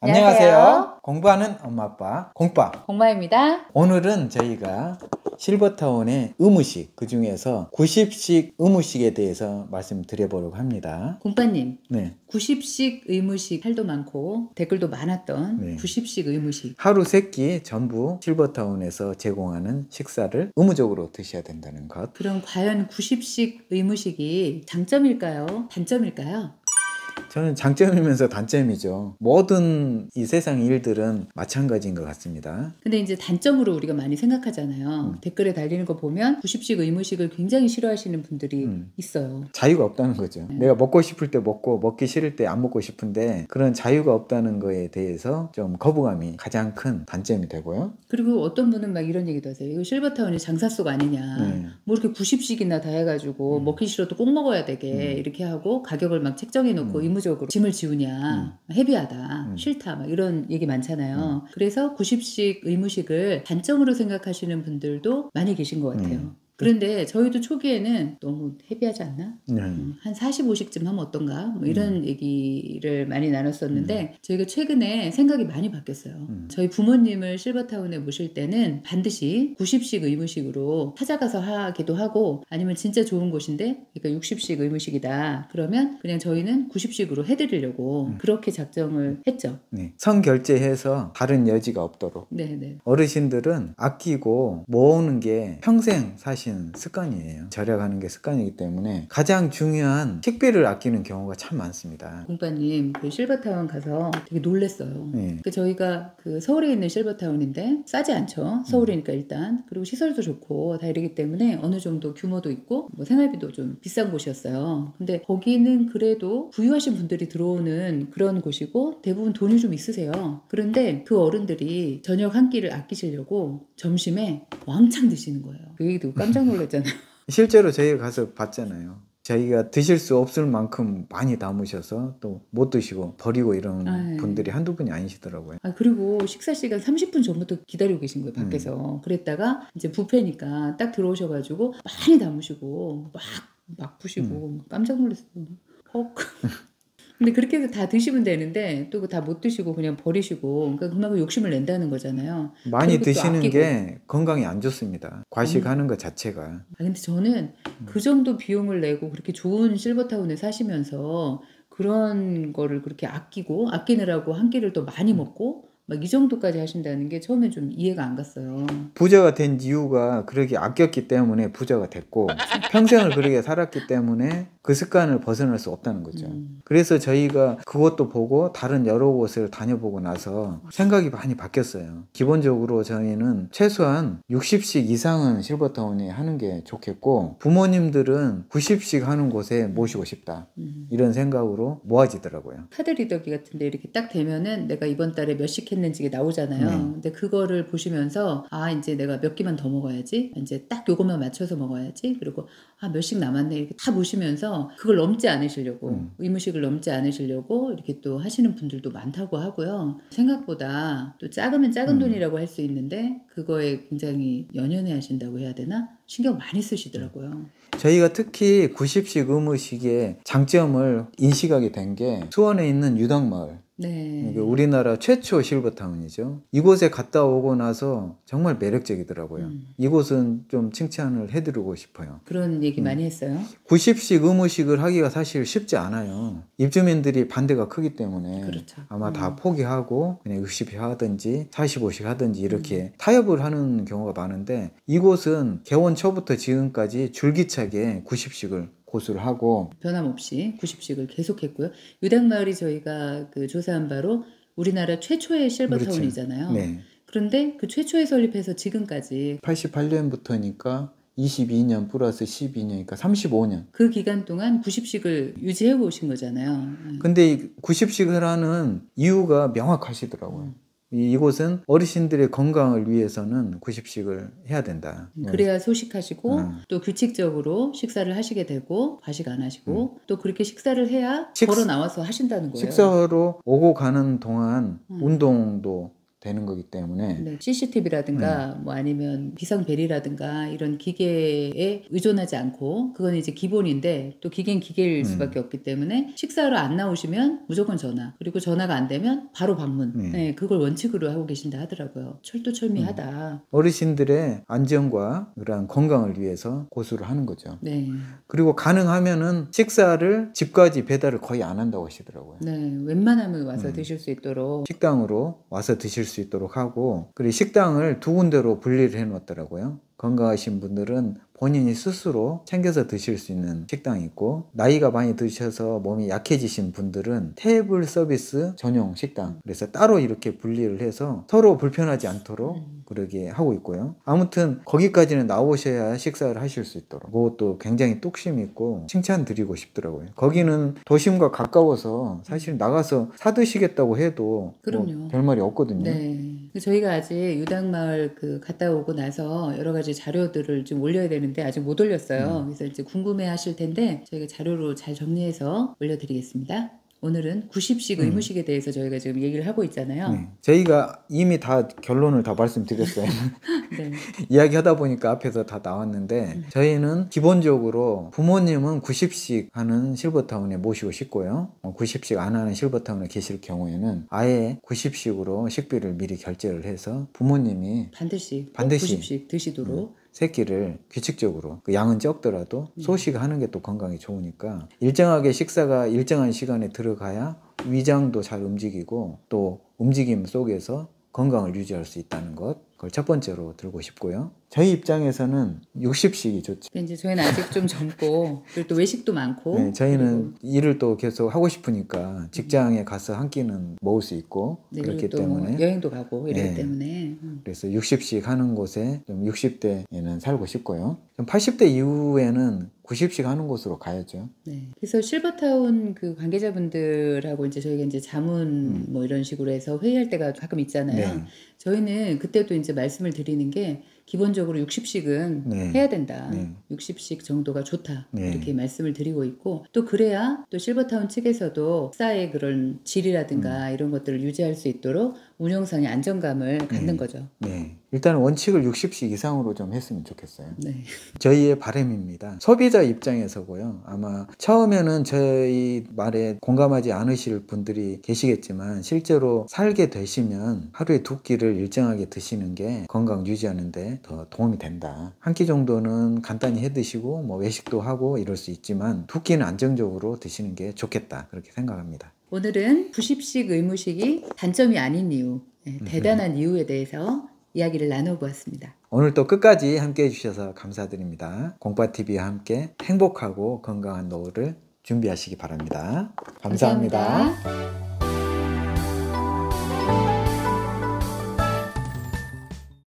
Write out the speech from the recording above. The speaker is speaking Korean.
안녕하세요. 공부하는 엄마 아빠 공빠 공마입니다. 오늘은 저희가 실버타운의 의무식 그 중에서 90식 의무식에 대해서 말씀드려보려고 합니다. 공빠님, 네. 90식 의무식 할도 많고 댓글도 많았던 네. 90식 의무식. 하루 3끼 전부 실버타운에서 제공하는 식사를 의무적으로 드셔야 된다는 것. 그럼 과연 90식 의무식이 장점일까요? 단점일까요? 저는 장점이면서 단점이죠. 모든 이 세상 일들은 마찬가지인 것 같습니다. 근데 이제 단점으로 우리가 많이 생각하잖아요. 댓글에 달리는 거 보면 90식 의무식을 굉장히 싫어하시는 분들이 있어요. 자유가 없다는 거죠. 내가 먹고 싶을 때 먹고 먹기 싫을 때 안 먹고 싶은데 그런 자유가 없다는 거에 대해서 좀 거부감이 가장 큰 단점이 되고요. 그리고 어떤 분은 막 이런 얘기도 하세요. 이거 실버타운이 장사 속 아니냐. 뭐 이렇게 90식이나 다 해가지고 먹기 싫어도 꼭 먹어야 되게 이렇게 하고 가격을 막 책정해 놓고 의무적으로 짐을 지우냐. 헤비하다. 싫다. 막 이런 얘기 많잖아요. 그래서 90식 의무식을 단점으로 생각하시는 분들도 많이 계신 것 같아요. 그런데 저희도 초기에는 너무 헤비하지 않나? 한 45식쯤 하면 어떤가? 뭐 이런 얘기를 많이 나눴었는데 저희가 최근에 생각이 많이 바뀌었어요. 저희 부모님을 실버타운에 모실 때는 반드시 90식 의무식으로 찾아가서 하기도 하고 아니면 진짜 좋은 곳인데 그러니까 60식 의무식이다. 그러면 그냥 저희는 90식으로 해드리려고 그렇게 작정을 했죠. 네. 성결제해서 다른 여지가 없도록. 네네. 어르신들은 아끼고 모으는 게 평생 사실 습관이에요. 절약하는 게 습관이기 때문에 가장 중요한 식비를 아끼는 경우가 참 많습니다. 공빠님 그 실버타운 가서 되게 놀랬어요. 네. 저희가 그 서울에 있는 실버타운인데 싸지 않죠. 서울이니까 일단. 그리고 시설도 좋고 다 이러기 때문에 어느 정도 규모도 있고 뭐 생활비도 좀 비싼 곳이었어요. 근데 거기는 그래도 부유하신 분들이 들어오는 그런 곳이고 대부분 돈이 좀 있으세요. 그런데 그 어른들이 저녁 한 끼를 아끼시려고 점심에 왕창 드시는 거예요. 그 얘기도 깜짝 놀랐잖아요. 실제로 저희가 가서 봤잖아요. 저희가 드실 수 없을 만큼 많이 담으셔서 또 못 드시고 버리고 이런 분들이 한두 분이 아니시더라고요. 그리고 식사 시간 30분 전부터 기다리고 계신 거예요, 밖에서. 그랬다가 이제 뷔페니까 딱 들어오셔가지고 많이 담으시고 막 푸시고 깜짝 놀랐어요. 근데 그렇게 해서 다 드시면 되는데 또 다 못 드시고 그냥 버리시고 그러니까 그만큼 욕심을 낸다는 거잖아요. 많이 드시는 게 건강에 안 좋습니다. 과식하는 것 자체가. 근데 저는 그 정도 비용을 내고 그렇게 좋은 실버타운에 사시면서 그런 거를 그렇게 아끼느라고 한 끼를 또 많이 먹고 막 이 정도까지 하신다는 게 처음에 좀 이해가 안 갔어요. 부자가 된 이유가 그렇게 아꼈기 때문에 부자가 됐고 평생을 그렇게 살았기 때문에 그 습관을 벗어날 수 없다는 거죠. 그래서 저희가 그것도 보고 다른 여러 곳을 다녀보고 나서 생각이 많이 바뀌었어요. 기본적으로 저희는 최소한 60식 이상은 실버타운에 하는 게 좋겠고 부모님들은 90식 하는 곳에 모시고 싶다. 이런 생각으로 모아지더라고요. 카드 리더기 같은데 이렇게 딱 되면은 내가 이번 달에 몇식 했는지 나오잖아요. 근데 그거를 보시면서 이제 내가 몇 끼만 더 먹어야지. 이제 딱 요것만 맞춰서 먹어야지. 그리고 몇식 남았네. 이렇게 다 보시면서 그걸 넘지 않으시려고 의무식을 넘지 않으시려고 이렇게 또 하시는 분들도 많다고 하고요. 생각보다 또 작으면 작은 돈이라고 할 수 있는데 그거에 굉장히 연연해 하신다고 해야 되나? 신경 많이 쓰시더라고요. 저희가 특히 90식 의무식의 장점을 인식하게 된 게 수원에 있는 유덕마을. 네. 우리나라 최초 실버타운이죠. 이곳에 갔다 오고 나서 정말 매력적이더라고요. 이곳은 좀 칭찬을 해드리고 싶어요. 그런 얘기 많이 했어요. 90식 의무식을 하기가 사실 쉽지 않아요. 입주민들이 반대가 크기 때문에 그렇죠. 아마 다 포기하고 그냥 60식 하든지 45식 하든지 이렇게 타협을 하는 경우가 많은데 이곳은 개원 초부터 지금까지 줄기차게 90식을 고수를 하고 변함없이 90식을 계속했고요. 유덕마을이 저희가 그 조사한 바로 우리나라 최초의 실버타운이잖아요. 네. 그런데 그 최초에 설립해서 지금까지 88년부터니까 22년 플러스 12년이니까 35년. 그 기간 동안 90식을 유지해 오신 거잖아요. 근데 90식을 하는 이유가 명확하시더라고요. 이곳은 어르신들의 건강을 위해서는 90식을 해야 된다. 그래야 소식하시고 또 규칙적으로 식사를 하시게 되고 과식 안 하시고 또 그렇게 식사를 해야 걸어 나와서 하신다는 거예요. 식사로 오고 가는 동안 운동도 되는 거기 때문에 네, CCTV라든가 뭐 아니면 비상벨이라든가 이런 기계에 의존하지 않고 그건 이제 기본인데 또 기계는 기계일 수밖에 없기 때문에 식사로 안 나오시면 무조건 전화, 그리고 전화가 안 되면 바로 방문. 네, 그걸 원칙으로 하고 계신다 하더라고요. 철두철미하다. 어르신들의 안전과 그런 건강을 위해서 고수를 하는 거죠. 네. 그리고 가능하면은 식사를 집까지 배달을 거의 안 한다고 하시더라고요. 네, 웬만하면 와서 드실 수 있도록 식당으로 와서 드실 수 있도록 하고, 그리고 식당을 두 군데로 분리를 해 놓았더라고요. 건강하신 분들은 본인이 스스로 챙겨서 드실 수 있는 식당이 있고, 나이가 많이 드셔서 몸이 약해지신 분들은 테이블 서비스 전용 식당, 그래서 따로 이렇게 분리를 해서 서로 불편하지 않도록 그러게 하고 있고요. 아무튼 거기까지는 나오셔야 식사를 하실 수 있도록, 그것도 굉장히 뚝심 있고 칭찬드리고 싶더라고요. 거기는 도심과 가까워서 사실 나가서 사 드시겠다고 해도 뭐 별 말이 없거든요. 네. 저희가 아직 유당마을 갔다 오고 나서 여러 가지 자료들을 좀 올려야 되는데 아직 못 올렸어요. 그래서 이제 궁금해 하실 텐데 저희가 자료로 잘 정리해서 올려드리겠습니다. 오늘은 90식 의무식에 대해서 저희가 지금 얘기를 하고 있잖아요. 저희가 이미 다 결론을 다 말씀드렸어요. 네. 이야기하다 보니까 앞에서 다 나왔는데 저희는 기본적으로 부모님은 90식 하는 실버타운에 모시고 싶고요. 90식 안 하는 실버타운에 계실 경우에는 아예 90식으로 식비를 미리 결제를 해서 부모님이 반드시 90식 드시도록 새끼를 규칙적으로, 그 양은 적더라도 소식하는 게 또 건강에 좋으니까 일정하게 식사가 일정한 시간에 들어가야 위장도 잘 움직이고 또 움직임 속에서 건강을 유지할 수 있다는 것, 그걸 첫 번째로 들고 싶고요. 저희 입장에서는 60식이 좋죠. 이제 저희는 아직 좀 젊고 그리고 또 외식도 많고 네, 저희는 일을 또 계속 하고 싶으니까 직장에 가서 한 끼는 먹을 수 있고 그렇기 때문에 여행도 가고 이러기 때문에 그래서 60식 하는 곳에 좀 60대에는 살고 싶고요. 좀 80대 이후에는 90식 하는 곳으로 가야죠. 네. 그래서 실버타운 관계자분들하고 이제 저희가 이제 자문 뭐 이런 식으로 해서 회의할 때가 가끔 있잖아요. 네. 저희는 그때도 이제 말씀을 드리는 게 기본적으로 60식은 해야 된다. 60식 정도가 좋다. 이렇게 말씀을 드리고 있고, 또 그래야 또 실버타운 측에서도 식사의 그런 질이라든가 이런 것들을 유지할 수 있도록 운영상의 안정감을 갖는 거죠. 네. 일단 원칙을 60식 이상으로 좀 했으면 좋겠어요. 네. 저희의 바람입니다. 소비자 입장에서고요. 아마 처음에는 저희 말에 공감하지 않으실 분들이 계시겠지만 실제로 살게 되시면 하루에 2끼를 일정하게 드시는 게 건강 유지하는데 더 도움이 된다. 한 끼 정도는 간단히 해 드시고 뭐 외식도 하고 이럴 수 있지만 2끼는 안정적으로 드시는 게 좋겠다. 그렇게 생각합니다. 오늘은 90식 의무식이 단점이 아닌 이유, 대단한 이유에 대해서 이야기를 나눠보았습니다. 오늘 또 끝까지 함께 해주셔서 감사드립니다. 공빠TV와 함께 행복하고 건강한 노후를 준비하시기 바랍니다. 감사합니다.